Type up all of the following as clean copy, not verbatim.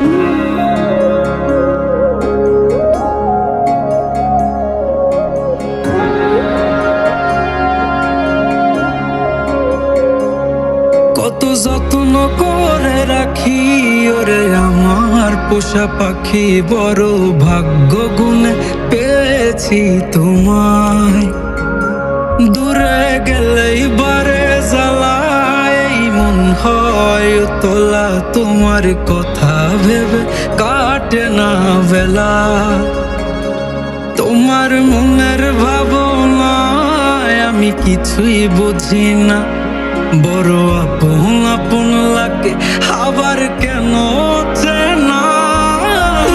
কত যত্ন করে রাখি ওরে আমার পোষা পাখি, বড় ভাগ্য গুণে পেয়েছি তোমায়। দূরে গেলেই বারে জ্বালায় মন হয় তোলা, তোমার কথা ভেবে কাটে না বেলা। তোমার মনের ভাবনায় আমি কিছুই বুঝি না, বড় আপন আপন লাগে আবার কেন চেনা।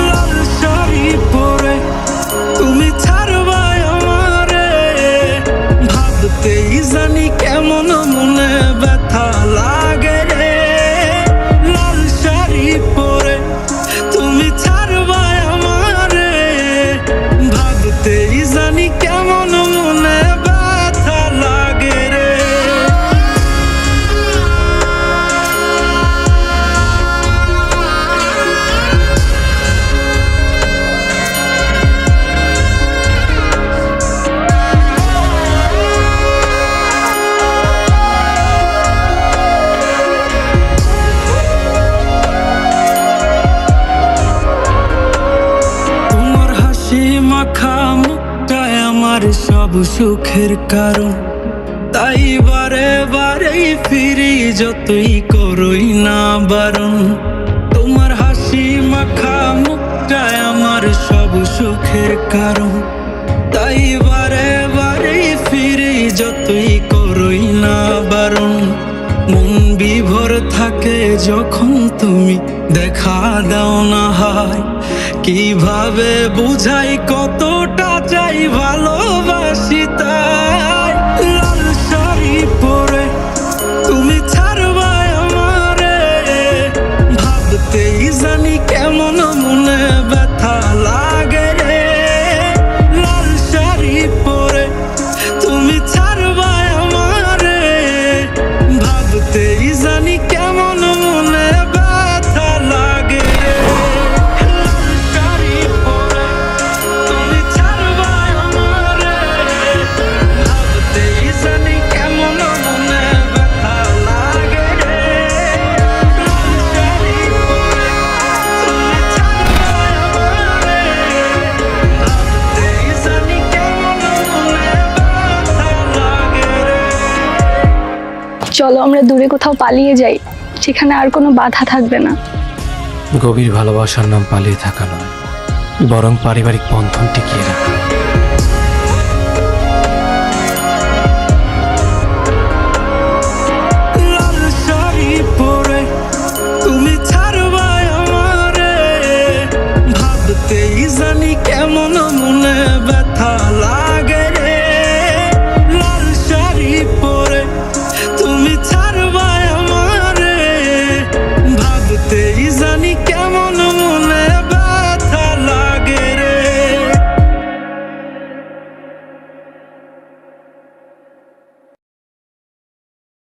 লাল শাড়ি পরে তুমি ছাড়বাই আমারে, ভাবতেই জানি কেমন মনে ব্যথা লাগে রে। লাল শাড়ি পরে তুমি ছাড়বাই আমারে, ভাবতেই জানি কেমন মনে ব্যথা লাগে রে। মাখা মুখটায় আমার সব সুখের কারণ, তাই বারে বারেই ফিরি যতই করই না বারণ। তোমার হাসি মাখা মুখটায় আমার সব সুখের কারণ, তাই বারে বারেই ফিরি যতই করই না বারণ। মন বিভোর থাকে যখন তুমি দেখা দাও না হায়, কিভাবে বুঝাই কতটা চাই ভালোবাসি তাই। লাল শাড়ি পরে তুমি ছাড়বাই আমারে, ভাবতেই জানি কেমন মনে ব্যথা লাগে রে। লাল শাড়ি পরে তুমি ছাড়বাই আমারে, ভাবতেই জানি কেমন মনে ব্যথা লাগে রে। চলো আমরা দূরে কোথাও পালিয়ে যাই, যেখানে আর কোনো বাধা থাকবে না। গভীর ভালোবাসার নাম পালিয়ে থাকা নয়, বরং পারিবারিক বন্ধন টিকিয়ে রাখা। লাল শাড়ি পরে তুমি ছাড়বাই আমারে, ভাবতেই জানি কেমন মনে ব্যথা লাগে রে। লাল শাড়ি পরে তুমি ছাড়বাই আমারে, ভাবতেই জানি কেমন